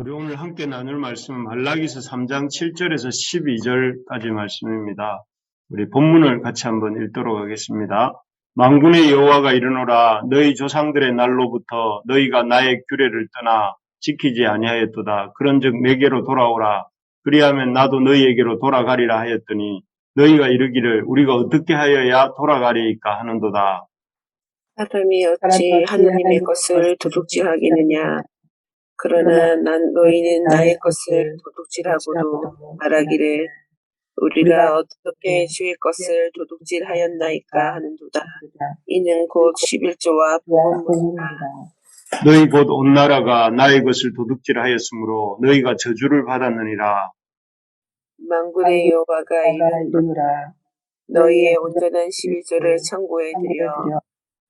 우리 오늘 함께 나눌 말씀은 말라기서 3장 7절에서 12절까지 말씀입니다. 우리 본문을 같이 한번 읽도록 하겠습니다. 만군의 여호와가 이르노라 너희 조상들의 날로부터 너희가 나의 규례를 떠나 지키지 아니하였도다. 그런즉 내게로 돌아오라. 그리하면 나도 너희에게로 돌아가리라 하였더니 너희가 이르기를 우리가 어떻게 하여야 돌아가리이까 하는도다. 사람이 어찌 하나님의 것을 도둑질하겠느냐. 그러나 너희는 나의 것을 도둑질하고도 말하기를 우리가 어떻게 주의 것을 도둑질하였나이까 하는도다. 이는 곧 11조와 보험문이다. 너희 곧 온 나라가 나의 것을 도둑질하였으므로 너희가 저주를 받았느니라. 만군의 여호와가 이르노라. 너희의 온전한 11조를 창고에 들여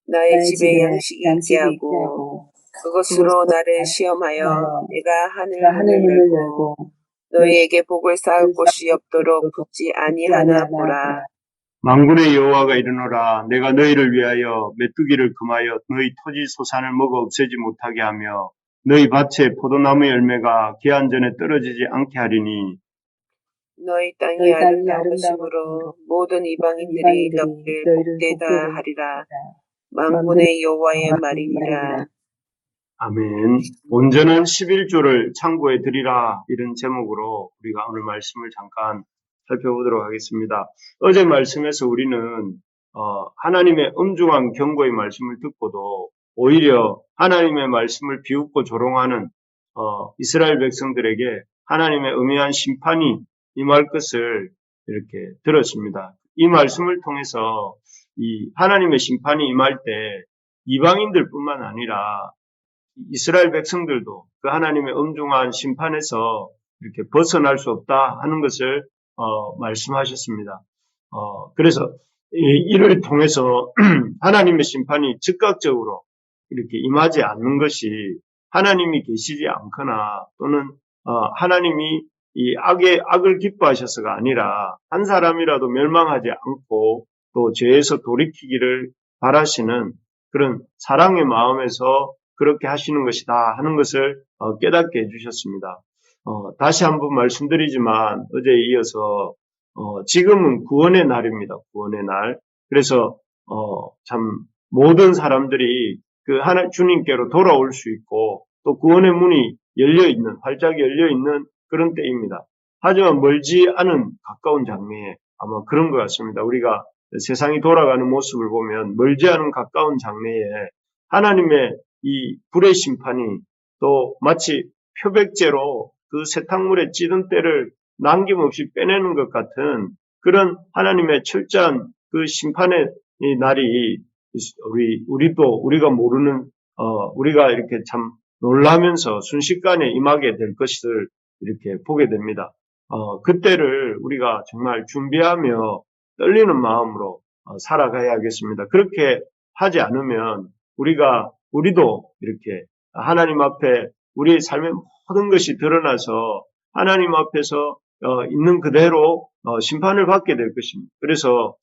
나의 집에 양식이 있게 하고 그것으로 나를 시험하여 내가 하늘문을 열고 너희에게 복을 쌓을 곳이 없도록 붙지 아니하나 보라. 만군의 여호와가 이르노라. 내가 너희를 위하여 메뚜기를 금하여 너희 토지 소산을 먹어 없애지 못하게 하며 너희 밭에 포도나무 열매가 기한 전에 떨어지지 않게 하리니 너희 땅이 아름다운 것이므로 모든 이방인들이 너희를 복되다 하리라. 만군의 여호와의 말이니라. 아멘. 온전한 11조를 창고에 드리라, 이런 제목으로 우리가 오늘 말씀을 잠깐 살펴보도록 하겠습니다. 어제 말씀에서 우리는 하나님의 엄중한 경고의 말씀을 듣고도 오히려 하나님의 말씀을 비웃고 조롱하는 이스라엘 백성들에게 하나님의 엄연한 심판이 임할 것을 이렇게 들었습니다. 이 말씀을 통해서 이 하나님의 심판이 임할 때 이방인들뿐만 아니라 이스라엘 백성들도 그 하나님의 엄중한 심판에서 이렇게 벗어날 수 없다 하는 것을 말씀하셨습니다. 그래서 이를 통해서 하나님의 심판이 즉각적으로 이렇게 임하지 않는 것이 하나님이 계시지 않거나 또는 하나님이 이 악을 기뻐하셔서가 아니라 한 사람이라도 멸망하지 않고 또 죄에서 돌이키기를 바라시는 그런 사랑의 마음에서 그렇게 하시는 것이다 하는 것을 깨닫게 해주셨습니다. 다시 한번 말씀드리지만 어제에 이어서 지금은 구원의 날입니다. 구원의 날. 그래서 참 모든 사람들이 그 주님께로 돌아올 수 있고 또 구원의 문이 열려있는, 활짝 열려있는 그런 때입니다. 하지만 멀지 않은 가까운 장래에 아마 그런 것 같습니다. 우리가 세상이 돌아가는 모습을 보면 멀지 않은 가까운 장래에 하나님의 이 불의 심판이 또 마치 표백제로 그 세탁물에 찌든 때를 남김없이 빼내는 것 같은 그런 하나님의 철저한 그 심판의 이 날이 우리가 모르는 우리가 이렇게 참 놀라면서 순식간에 임하게 될 것을 이렇게 보게 됩니다. 그때를 우리가 정말 준비하며 떨리는 마음으로 살아가야겠습니다. 그렇게 하지 않으면 우리도 이렇게 하나님 앞에 우리의 삶의 모든 것이 드러나서 하나님 앞에서 있는 그대로 심판을 받게 될 것입니다. 그래서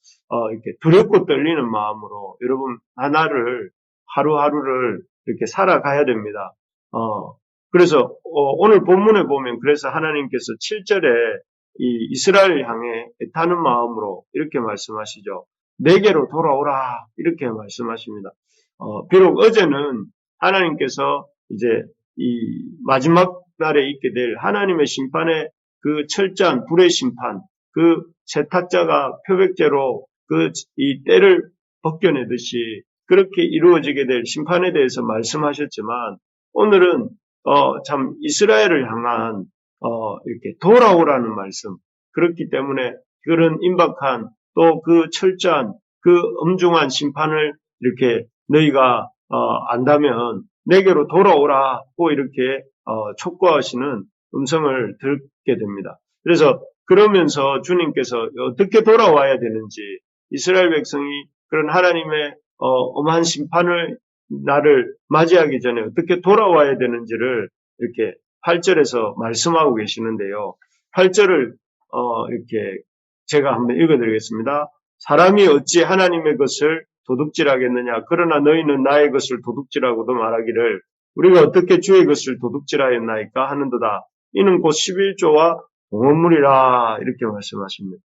이렇게 두렵고 떨리는 마음으로 여러분 하루하루를 이렇게 살아가야 됩니다. 그래서 오늘 본문에 보면 그래서 하나님께서 7절에 이 이스라엘을 향해 애타는 마음으로 이렇게 말씀하시죠. 내게로 돌아오라 이렇게 말씀하십니다. 비록 어제는 하나님께서 이제 이 마지막 날에 있게 될 하나님의 심판의 그 철저한 불의 심판, 그 세탁자가 표백제로 이 때를 벗겨내듯이 그렇게 이루어지게 될 심판에 대해서 말씀하셨지만 오늘은 참 이스라엘을 향한 이렇게 돌아오라는 말씀. 그렇기 때문에 그런 임박한 또 그 철저한 그 엄중한 심판을 이렇게 너희가 안다면 내게로 돌아오라고 이렇게 촉구하시는 음성을 듣게 됩니다. 그래서 그러면서 주님께서 어떻게 돌아와야 되는지 이스라엘 백성이 그런 하나님의 엄한 심판을 나를 맞이하기 전에 어떻게 돌아와야 되는지를 이렇게 8절에서 말씀하고 계시는데요. 8절을 이렇게 제가 한번 읽어드리겠습니다. 사람이 어찌 하나님의 것을 도둑질하겠느냐. 그러나 너희는 나의 것을 도둑질하고도 말하기를 우리가 어떻게 주의 것을 도둑질하였나이까 하는도다. 이는 곧 11조와 봉헌물이라 이렇게 말씀하십니다.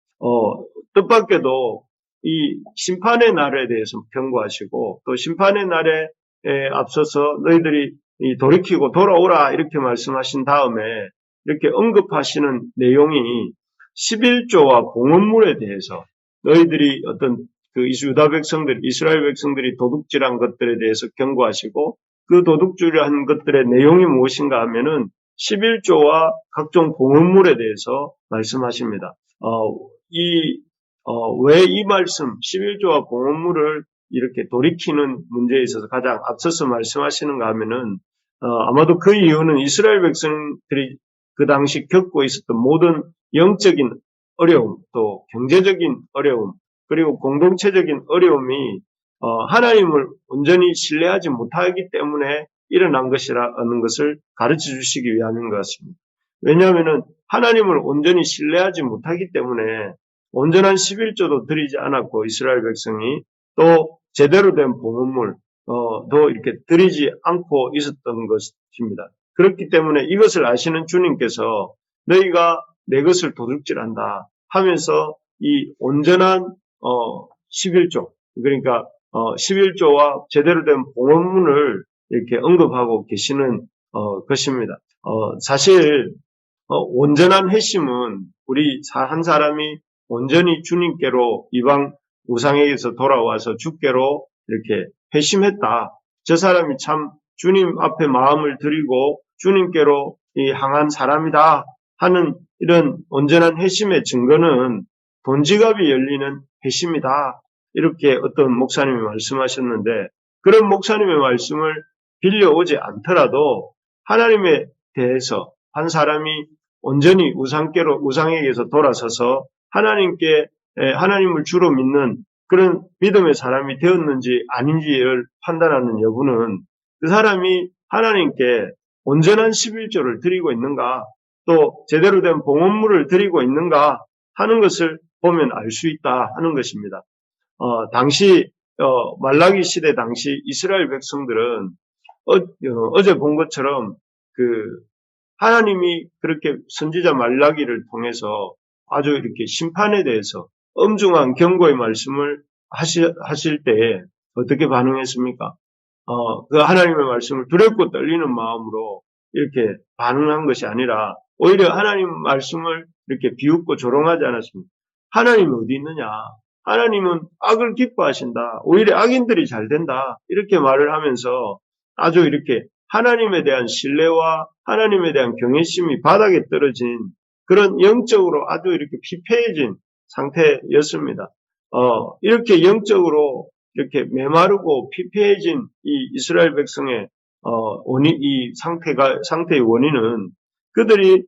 뜻밖에도 이 심판의 날에 대해서 경고하시고 또 심판의 날에 앞서서 너희들이 돌이키고 돌아오라 이렇게 말씀하신 다음에 이렇게 언급하시는 내용이 11조와 봉헌물에 대해서 너희들이 어떤 그 유다 백성들, 이스라엘 백성들이 도둑질한 것들에 대해서 경고하시고 그 도둑질한 것들의 내용이 무엇인가 하면은 11조와 각종 봉헌물에 대해서 말씀하십니다. 왜 이 말씀, 11조와 봉헌물을 이렇게 돌이키는 문제에 있어서 가장 앞서서 말씀하시는가 하면은, 아마도 그 이유는 이스라엘 백성들이 그 당시 겪고 있었던 모든 영적인 어려움, 또 경제적인 어려움, 그리고 공동체적인 어려움이, 하나님을 온전히 신뢰하지 못하기 때문에 일어난 것이라는 것을 가르쳐 주시기 위함인 것 같습니다. 왜냐하면은 하나님을 온전히 신뢰하지 못하기 때문에 온전한 11조도 드리지 않았고 이스라엘 백성이 또 제대로 된 봉헌물 도 이렇게 드리지 않고 있었던 것입니다. 그렇기 때문에 이것을 아시는 주님께서 너희가 내 것을 도둑질한다 하면서 이 온전한 11조 그러니까 11조와 제대로 된 봉헌물을 이렇게 언급하고 계시는 것입니다. 사실 온전한 회심은 우리 한 사람이 온전히 주님께로 이방 우상에게서 돌아와서 주께로 이렇게 회심했다. 저 사람이 참 주님 앞에 마음을 드리고 주님께로 향한 사람이다 하는 이런 온전한 회심의 증거는 돈지갑이 열리는 회심이다. 이렇게 어떤 목사님이 말씀하셨는데 그런 목사님의 말씀을 빌려오지 않더라도 하나님에 대해서 한 사람이 온전히 우상에게서 돌아서서 하나님을 주로 믿는 그런 믿음의 사람이 되었는지 아닌지를 판단하는 여부는 그 사람이 하나님께 온전한 11조를 드리고 있는가 또 제대로 된 봉헌물을 드리고 있는가 하는 것을 보면 알 수 있다 하는 것입니다. 말라기 시대 당시 이스라엘 백성들은 어제 본 것처럼 하나님이 그렇게 선지자 말라기를 통해서 아주 이렇게 심판에 대해서 엄중한 경고의 말씀을 하실 때에 어떻게 반응했습니까? 그 하나님의 말씀을 두렵고 떨리는 마음으로 이렇게 반응한 것이 아니라 오히려 하나님 말씀을 이렇게 비웃고 조롱하지 않았습니다. 하나님이 어디 있느냐? 하나님은 악을 기뻐하신다. 오히려 악인들이 잘 된다. 이렇게 말을 하면서 아주 이렇게 하나님에 대한 신뢰와 하나님에 대한 경외심이 바닥에 떨어진 그런 영적으로 아주 이렇게 피폐해진 상태였습니다. 이렇게 영적으로 이렇게 메마르고 피폐해진 이 이스라엘 백성의 이 상태의 원인은 그들이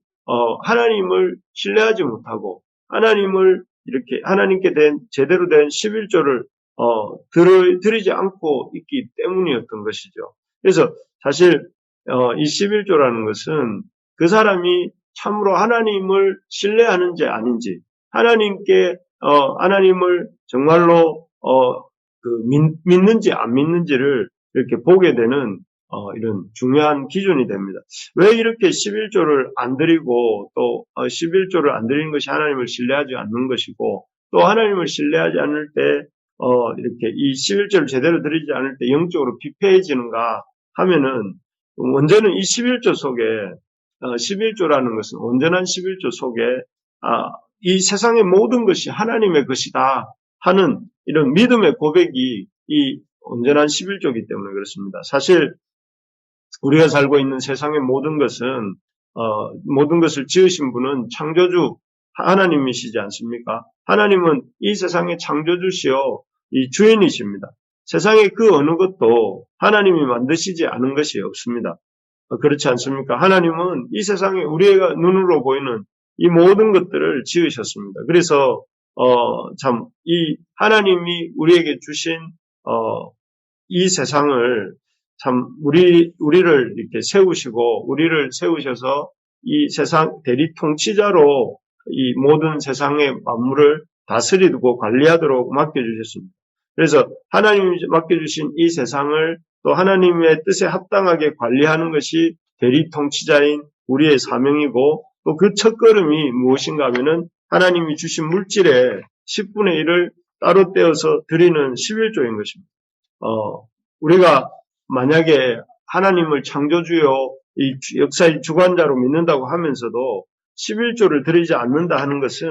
하나님을 신뢰하지 못하고 하나님께 된 제대로 된 11조를 드리지 않고 있기 때문이었던 것이죠. 그래서 사실 이 11조라는 것은 그 사람이 참으로 하나님을 신뢰하는지 아닌지 하나님을 정말로 믿는지 안 믿는지를 이렇게 보게 되는 이런 중요한 기준이 됩니다. 왜 이렇게 11조를 안 드리고 또 11조를 안 드리는 것이 하나님을 신뢰하지 않는 것이고 또 하나님을 신뢰하지 않을 때 이렇게 이 11조를 제대로 드리지 않을 때 영적으로 피폐해지는가 하면은 먼저는 이 11조 속에 11조라는 것은 온전한 11조 속에 이 세상의 모든 것이 하나님의 것이다 하는 이런 믿음의 고백이 이 온전한 11조이기 때문에 그렇습니다. 사실 우리가 살고 있는 세상의 모든 것을 지으신 분은 창조주 하나님이시지 않습니까? 하나님은 이 세상의 창조주시요 이 주인이십니다. 세상의 그 어느 것도 하나님이 만드시지 않은 것이 없습니다. 그렇지 않습니까? 하나님은 이 세상에 우리가 눈으로 보이는 이 모든 것들을 지으셨습니다. 그래서 참 이 하나님이 우리에게 주신 이 세상을 참 우리를 이렇게 우리를 세우셔서 이 세상 대리 통치자로 이 모든 세상의 만물을 다스리고 관리하도록 맡겨주셨습니다. 그래서 하나님이 맡겨주신 이 세상을 또 하나님의 뜻에 합당하게 관리하는 것이 대리 통치자인 우리의 사명이고 또 그 첫걸음이 무엇인가 하면은 하나님이 주신 물질의 10분의 1을 따로 떼어서 드리는 11조인 것입니다. 우리가 만약에 하나님을 창조주요 이 역사의 주관자로 믿는다고 하면서도 11조를 드리지 않는다 하는 것은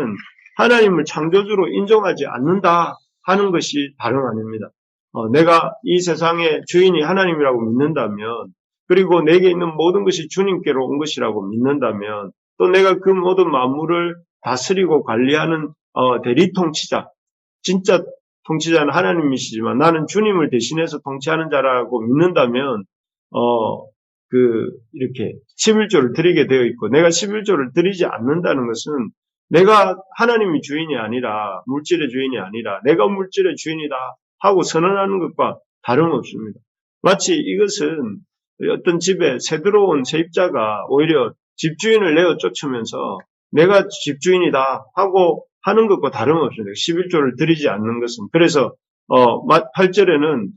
하나님을 창조주로 인정하지 않는다 하는 것이 다름 아닙니다. 내가 이 세상의 주인이 하나님이라고 믿는다면, 그리고 내게 있는 모든 것이 주님께로 온 것이라고 믿는다면, 또 내가 그 모든 만물을 다스리고 관리하는 대리통치자, 진짜 통치자는 하나님이시지만 나는 주님을 대신해서 통치하는 자라고 믿는다면 이렇게 11조를 드리게 되어 있고, 내가 11조를 드리지 않는다는 것은 내가 하나님이 주인이 아니라, 물질의 주인이 아니라 내가 물질의 주인이다 하고 선언하는 것과 다름없습니다. 마치 이것은 어떤 집에 새 들어온 세입자가 오히려 집주인을 내어 쫓으면서 내가 집주인이다 하고 하는 것과 다름없습니다. 11조를 드리지 않는 것은. 그래서 8절에는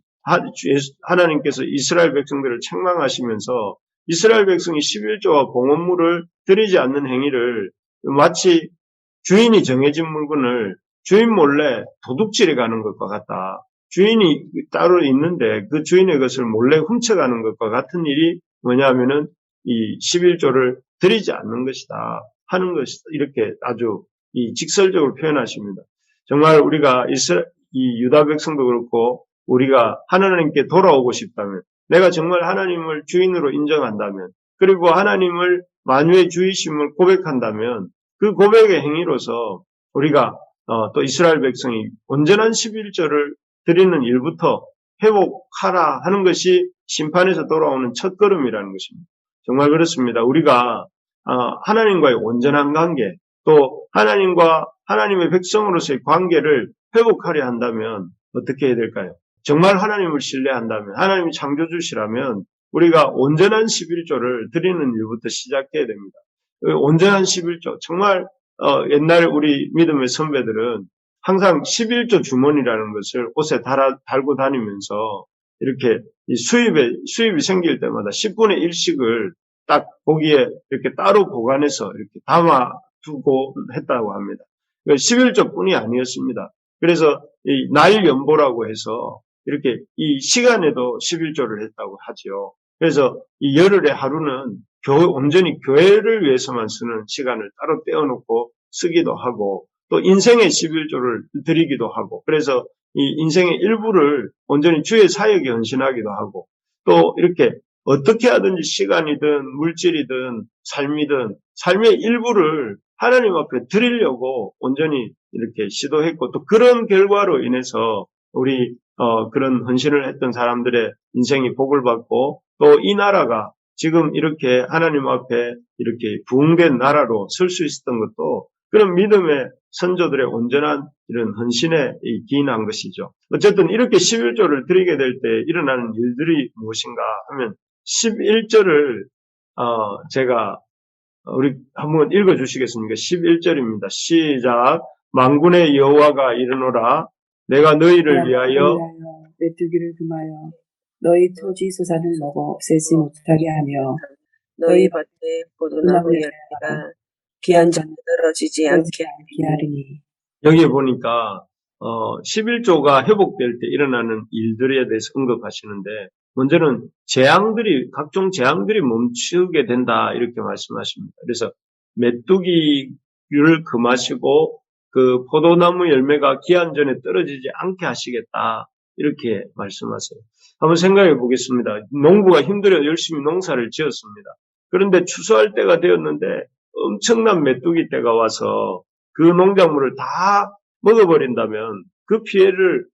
하나님께서 이스라엘 백성들을 책망하시면서 이스라엘 백성이 11조와 봉헌물을 드리지 않는 행위를 마치 주인이 정해진 물건을 주인 몰래 도둑질해 가는 것과 같다. 주인이 따로 있는데 그 주인의 것을 몰래 훔쳐가는 것과 같은 일이 뭐냐면은 이 11조를 드리지 않는 것이다 하는 것이다. 이렇게 아주 직설적으로 표현하십니다. 정말 우리가 이 유다 백성도 그렇고 우리가 하나님께 돌아오고 싶다면, 내가 정말 하나님을 주인으로 인정한다면, 그리고 하나님을 만유의 주이심을 고백한다면 그 고백의 행위로서 우리가 또 이스라엘 백성이 온전한 11조를 드리는 일부터 회복하라 하는 것이 심판에서 돌아오는 첫걸음이라는 것입니다. 정말 그렇습니다. 우리가 하나님과의 온전한 관계, 또 하나님과 하나님의 백성으로서의 관계를 회복하려 한다면 어떻게 해야 될까요? 정말 하나님을 신뢰한다면, 하나님이 창조주시라면 우리가 온전한 11조를 드리는 일부터 시작해야 됩니다. 온전한 11조, 정말 옛날 우리 믿음의 선배들은 항상 11조 주머니라는 것을 옷에 달고 다니면서 이렇게 수입이 생길 때마다 10분의 1씩을 딱 거기에 이렇게 따로 보관해서 이렇게 담아두고 했다고 합니다. 11조뿐이 아니었습니다. 그래서 이 날 연보라고 해서 이렇게 이 시간에도 11조를 했다고 하죠. 그래서 이 열흘의 하루는 온전히 교회를 위해서만 쓰는 시간을 따로 떼어놓고 쓰기도 하고, 또 인생의 11조를 드리기도 하고, 그래서 이 인생의 일부를 온전히 주의 사역에 헌신하기도 하고, 또 이렇게 어떻게 하든지 시간이든 물질이든 삶이든 삶의 일부를 하나님 앞에 드리려고 온전히 이렇게 시도했고, 또 그런 결과로 인해서 우리 그런 헌신을 했던 사람들의 인생이 복을 받고, 또 이 나라가 지금 이렇게 하나님 앞에 이렇게 부흥된 나라로 설 수 있었던 것도 그런 믿음의 선조들의 온전한 이런 헌신에 기인한 것이죠. 어쨌든 이렇게 11조를 드리게 될 때 일어나는 일들이 무엇인가 하면 11절을 제가 우리 한번 읽어주시겠습니까? 11절입니다. 시작. 만군의 여호와가 이르노라. 내가 너희를 위하여 메뚜기를 금하여 너희 토지 소산을 먹어 없애지 못하게 하며 너희 밭에 포도나무 열매가 기한 전에 떨어지지 않게 하리니. 여기에 보니까 11조가 회복될 때 일어나는 일들에 대해서 언급하시는데, 먼저는 각종 재앙들이 멈추게 된다 이렇게 말씀하십니다. 그래서 메뚜기를 금하시고 그 포도나무 열매가 기한 전에 떨어지지 않게 하시겠다 이렇게 말씀하세요. 한번 생각해 보겠습니다. 농부가 힘들어 열심히 농사를 지었습니다. 그런데 추수할 때가 되었는데 엄청난 메뚜기 떼가 와서 그 농작물을 다 먹어버린다면 그 피해를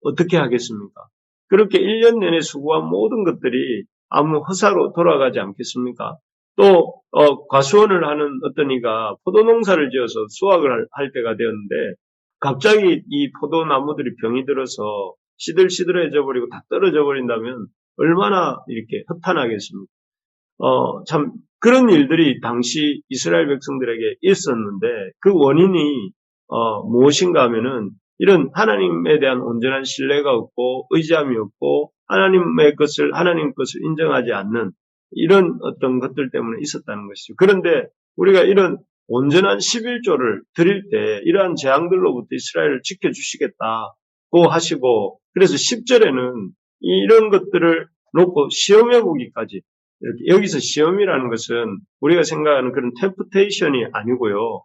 어떻게 하겠습니까? 그렇게 1년 내내 수고한 모든 것들이 아무 허사로 돌아가지 않겠습니까? 또 과수원을 하는 어떤 이가 포도농사를 지어서 수확을 할 때가 되었는데 갑자기 이 포도나무들이 병이 들어서 시들시들해져 버리고 다 떨어져 버린다면 얼마나 이렇게 허탄하겠습니까? 참 그런 일들이 당시 이스라엘 백성들에게 있었는데 그 원인이 무엇인가 하면은 이런 하나님에 대한 온전한 신뢰가 없고 의지함이 없고 하나님 것을 인정하지 않는 이런 어떤 것들 때문에 있었다는 것이죠. 그런데 우리가 이런 온전한 11조를 드릴 때 이러한 재앙들로부터 이스라엘을 지켜주시겠다고 하시고, 그래서 10절에는 이런 것들을 놓고 시험해 보기까지, 이렇게 여기서 시험이라는 것은 우리가 생각하는 그런 템프테이션이 아니고요.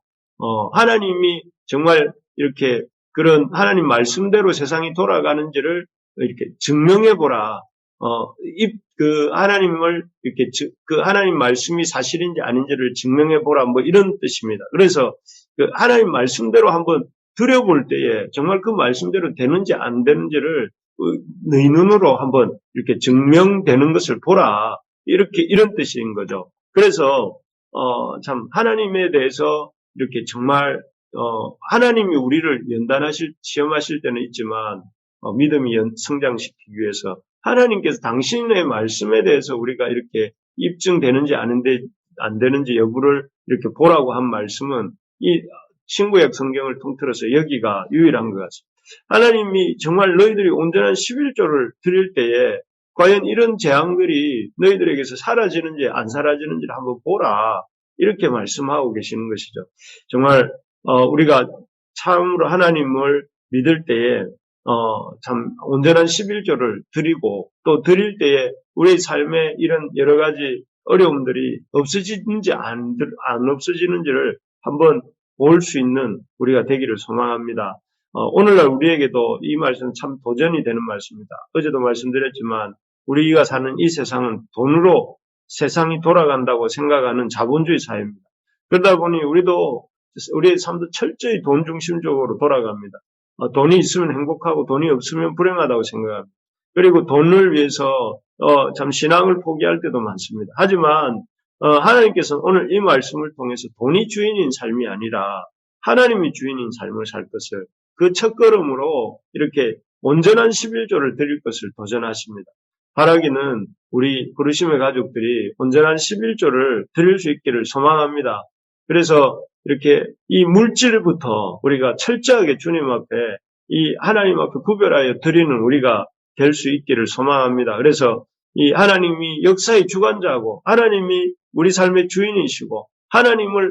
하나님이 정말 이렇게 그런 하나님 말씀대로 세상이 돌아가는지를 이렇게 증명해 보라. 하나님을 이렇게 그 하나님 말씀이 사실인지 아닌지를 증명해 보라. 뭐 이런 뜻입니다. 그래서 그 하나님 말씀대로 한번 들여볼 때에 정말 그 말씀대로 되는지 안 되는지를 너희 눈으로 한번 이렇게 증명되는 것을 보라. 이런 뜻인 거죠. 그래서 참 하나님에 대해서 이렇게 정말 하나님이 우리를 시험하실 때는 있지만 믿음이 성장시키기 위해서 하나님께서 당신의 말씀에 대해서 우리가 이렇게 입증되는지 안 되는지 여부를 이렇게 보라고 한 말씀은 이 신구약 성경을 통틀어서 여기가 유일한 것 같습니다. 하나님이 정말 너희들이 온전한 11조를 드릴 때에 과연 이런 재앙들이 너희들에게서 사라지는지 안 사라지는지를 한번 보라. 이렇게 말씀하고 계시는 것이죠. 정말 우리가 참으로 하나님을 믿을 때에 참 온전한 11조를 드리고 또 드릴 때에 우리 삶에 이런 여러 가지 어려움들이 없어지는지 안 없어지는지를 한번 볼 수 있는 우리가 되기를 소망합니다. 오늘날 우리에게도 이 말씀은 참 도전이 되는 말씀입니다. 어제도 말씀드렸지만 우리가 사는 이 세상은 돈으로 세상이 돌아간다고 생각하는 자본주의 사회입니다. 그러다 보니 우리의 삶도 철저히 돈 중심적으로 돌아갑니다. 돈이 있으면 행복하고 돈이 없으면 불행하다고 생각합니다. 그리고 돈을 위해서 참 신앙을 포기할 때도 많습니다. 하지만 하나님께서는 오늘 이 말씀을 통해서 돈이 주인인 삶이 아니라 하나님이 주인인 삶을 살 것을 그 첫걸음으로 이렇게 온전한 11조를 드릴 것을 도전하십니다. 바라기는 우리 부르심의 가족들이 온전한 11조를 드릴 수 있기를 소망합니다. 그래서 이렇게 이 물질부터 우리가 철저하게 주님 앞에 이 하나님 앞에 구별하여 드리는 우리가 될 수 있기를 소망합니다. 그래서 이 하나님이 역사의 주관자고 하나님이 우리 삶의 주인이시고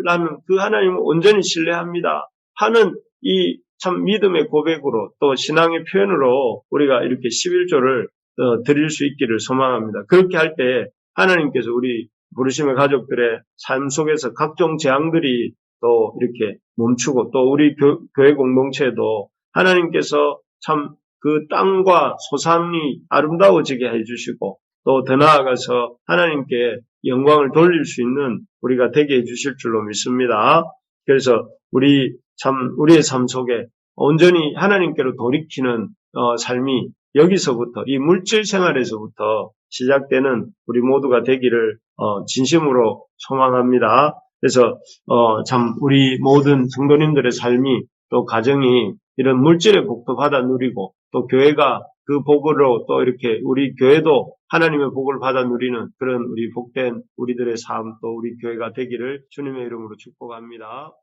나는 그 하나님을 온전히 신뢰합니다 하는 이 참 믿음의 고백으로 또 신앙의 표현으로 우리가 이렇게 11조를 드릴 수 있기를 소망합니다. 그렇게 할 때 하나님께서 우리 부르심의 가족들의 삶 속에서 각종 재앙들이 또 이렇게 멈추고 또 우리 교회 공동체도 하나님께서 참 그 땅과 소산이 아름다워지게 해주시고 또 더 나아가서 하나님께 영광을 돌릴 수 있는 우리가 되게 해주실 줄로 믿습니다. 그래서 우리의 삶 속에 온전히 하나님께로 돌이키는 삶이 여기서부터 이 물질 생활에서부터 시작되는 우리 모두가 되기를 진심으로 소망합니다. 그래서 참 우리 모든 성도님들의 삶이 또 가정이 이런 물질의 복도 받아 누리고 또 교회가 그 복으로 또 이렇게 우리 교회도 하나님의 복을 받아 누리는 그런 우리 복된 우리들의 삶 또 우리 교회가 되기를 주님의 이름으로 축복합니다.